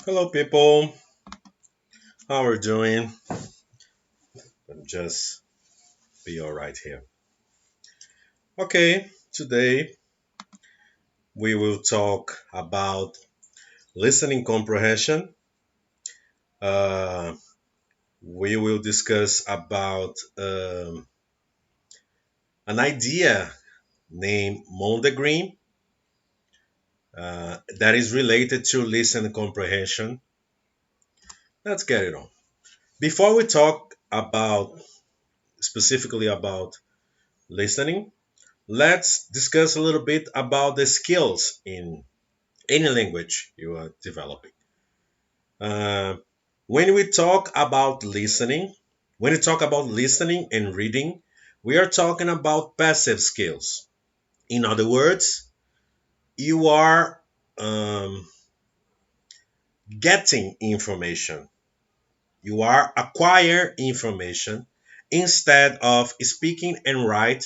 Hello, people. How are you doing? I'm just be all right here. Okay, today we will talk about listening comprehension. Uh, we will discuss about an idea named MONDEGREEN that is related to listening comprehension. Let's get it on. Before we talk about specifically about listening, let's discuss a little bit about the skills in any language you are developing. Uh, when we talk about listening, when we talk about listening and reading, we are talking about passive skills. In other words, you are um, getting information, you are acquire information instead of speaking and write.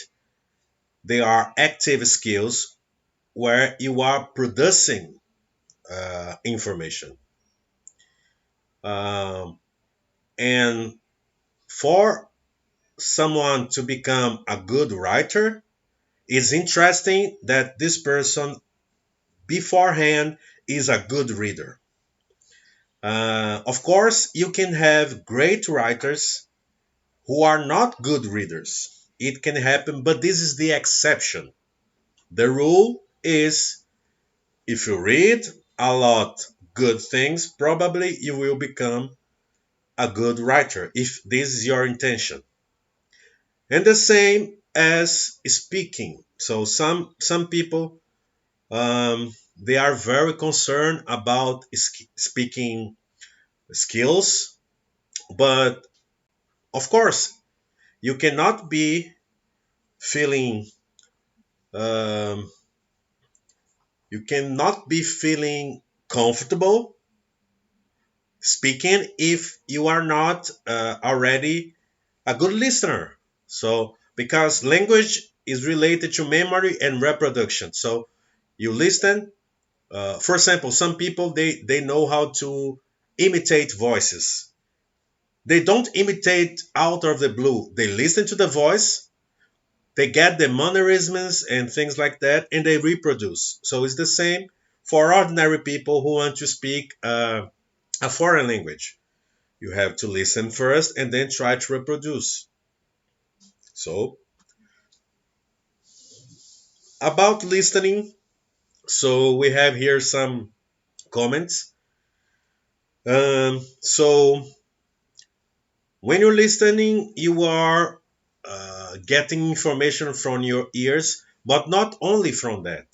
They are active skills where you are producing information. Um, and for someone to become a good writer, it's interesting that this person beforehand is a good reader. Of course, you can have great writers who are not good readers. It can happen, but this is the exception. The rule is if you read a lot good things, probably you will become a good writer if this is your intention. And the same as speaking. So some people they are very concerned about speaking skills, but of course you cannot be feeling um, you cannot be feeling comfortable speaking if you are not already a good listener. So because language is related to memory and reproduction, so you listen. For example, some people they know how to imitate voices. They don't imitate out of the blue. They listen to the voice, they get the mannerisms and things like that, and they reproduce. So it's the same for ordinary people who want to speak a foreign language. You have to listen first and then try to reproduce. So about listening, so we have here some comments. So when you're listening, you are getting information from your ears, but not only from that.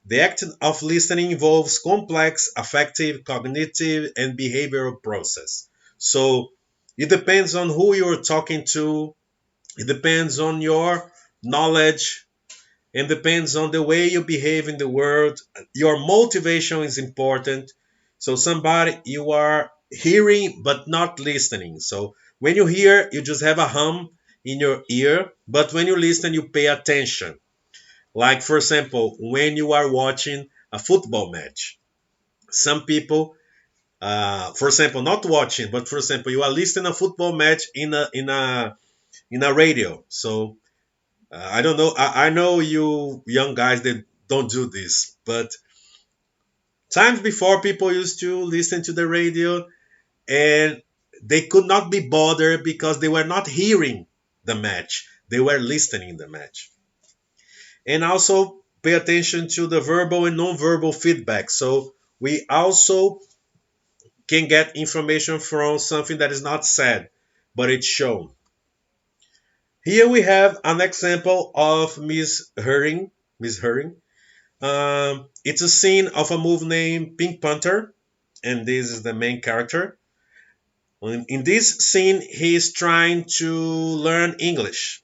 The act of listening involves complex affective, cognitive, and behavioral process. So it depends on who you're talking to. It depends on your knowledge and depends on the way you behave in the world. Your motivation is important. So somebody you are hearing but not listening. So when you hear, you just have a hum in your ear, but when you listen, you pay attention. Like for example, when you are watching a football match, some people, for example, not watching, but for example, you are listening a football match in a radio. So I don't know. I know you young guys that don't do this, but times before people used to listen to the radio and they could not be bothered because they were not hearing the match. They were listening the match. And also pay attention to the verbal and non-verbal feedback. So we also can get information from something that is not said, but it's shown. Here we have an example of Miss Herring. Miss Herring. It's a scene of a movie named Pink Panther, and this is the main character. In this scene, he is trying to learn English.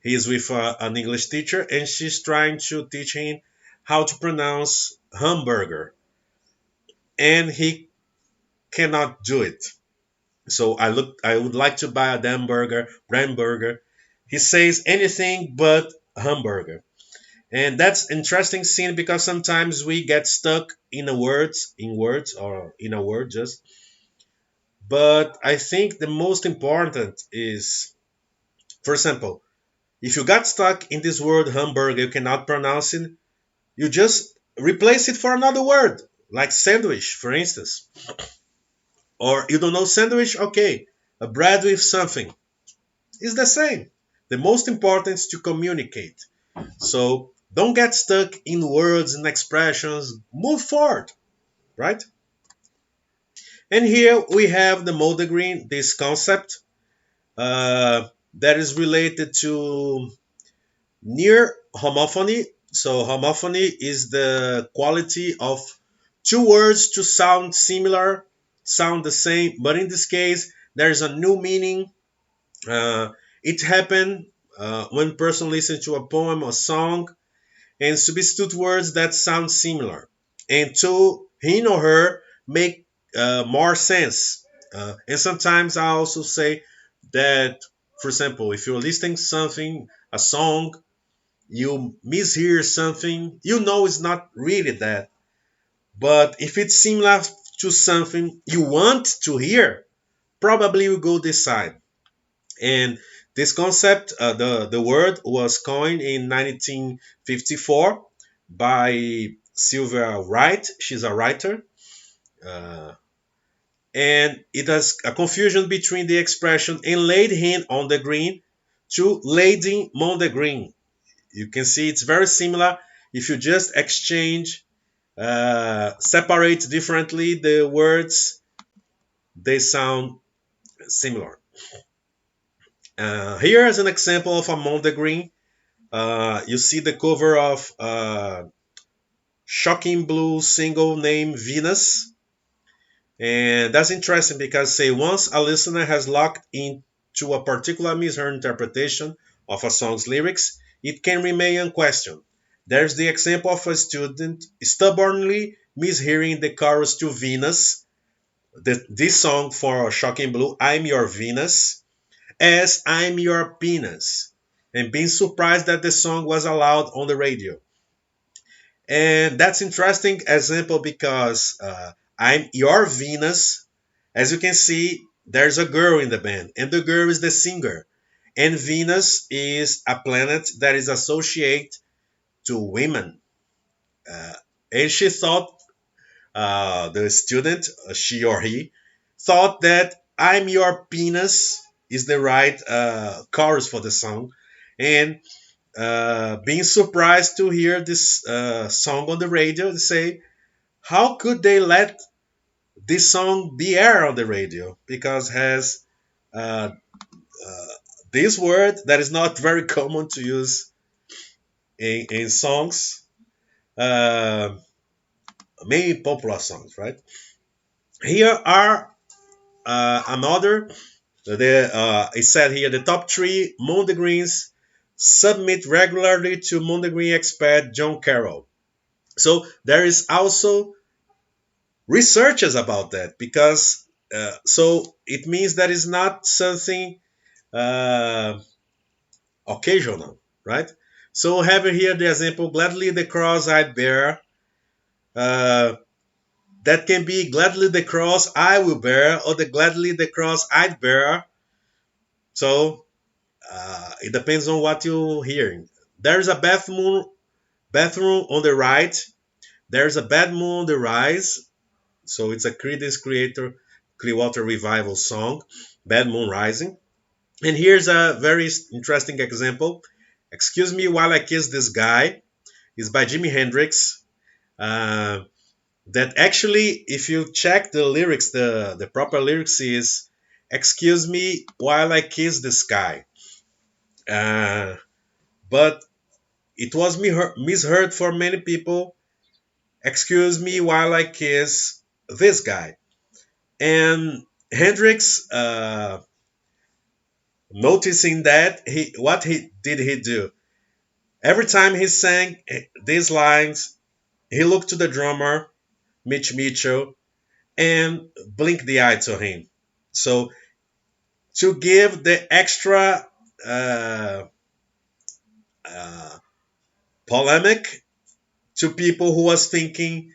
He is with an English teacher, and she's trying to teach him how to pronounce hamburger, and he cannot do it. So I would like to buy a damn burger, brand burger. He says anything but hamburger. And that's interesting scene because sometimes we get stuck in words or in a word just. But I think the most important is, for example, if you got stuck in this word hamburger, you cannot pronounce it, you just replace it for another word, like sandwich, for instance. Or you don't know sandwich, okay, a bread with something. It's the same. The most important is to communicate. So don't get stuck in words and expressions. Move forward, right? And here we have the Moldegreen, this concept that is related to near homophony. So homophony is the quality of two words to sound similar, sound the same, but in this case, there's a new meaning. It happened when person listens to a poem or song and substitute words that sound similar, and to him or her make more sense. And sometimes I also say that, for example, if you're listening something, a song, you mishear something, you know it's not really that. But if it's similar to something you want to hear, probably you go this side. And this concept, the word was coined in 1954 by Sylvia Wright. She's a writer. Uh, and it has a confusion between the expression "and laid hand on the green" to "lading Mondegreen." You can see it's very similar. If you just exchange, separate differently the words, they sound similar. Here is an example of a Mondegreen. You see the cover of Shocking Blue single named Venus. And that's interesting because, say, once a listener has locked into a particular misheard interpretation of a song's lyrics, it can remain unquestioned. There's the example of a student stubbornly mishearing the chorus to Venus, this song for Shocking Blue, I'm Your Venus, as I'm Your Penis, and being surprised that the song was allowed on the radio. And that's interesting example because I'm Your Venus. As you can see, there's a girl in the band, and the girl is the singer. And Venus is a planet that is associated to women. Uh, and she thought, the student, she or he, thought that I'm Your Penis is the right chorus for the song. And being surprised to hear this song on the radio, they say, how could they let this song be aired on the radio? Because has uh, uh, this word that is not very common to use in songs, uh, many popular songs, right? Here are another. It said here the top three Mondegreens submit regularly to Mondegreen expert John Carroll. So there is also researches about that because so it means that is not something uh, occasional, right? So have here the example gladly the cross I bear. Uh, that can be gladly the cross I will bear or the gladly the cross I'd bear. So it depends on what you're hearing. There's a bathroom on the right. There's a bad moon on the rise. So it's a Creedence Clearwater Revival song, Bad Moon Rising. And here's a very interesting example. Excuse Me While I Kiss This Guy is by Jimi Hendrix. Uh, that actually, if you check the lyrics, the proper lyrics is Excuse me while I kiss this guy. Uh, but it was misheard for many people. Excuse me while I kiss this guy. And Hendrix, noticing that, he do? Every time he sang these lines, he looked to the drummer, Mitch Mitchell, and blinked the eye to him. So to give the extra uh, uh, polemic to people who was thinking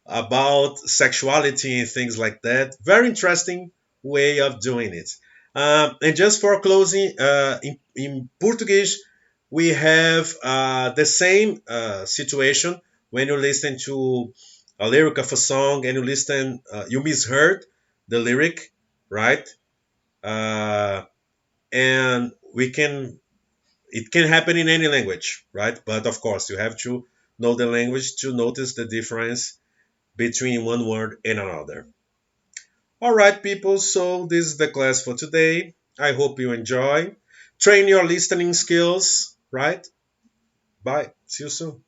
about sexuality and things like that. Very interesting way of doing it. And just for closing, in Portuguese, we have the same situation when you listen to a lyric of a song and you listen, you misheard the lyric, right? Uh, and we can, it can happen in any language, right? But of course, you have to know the language to notice the difference between one word and another. All right, people, so this is the class for today. I hope you enjoy. Train your listening skills, right? Bye. See you soon.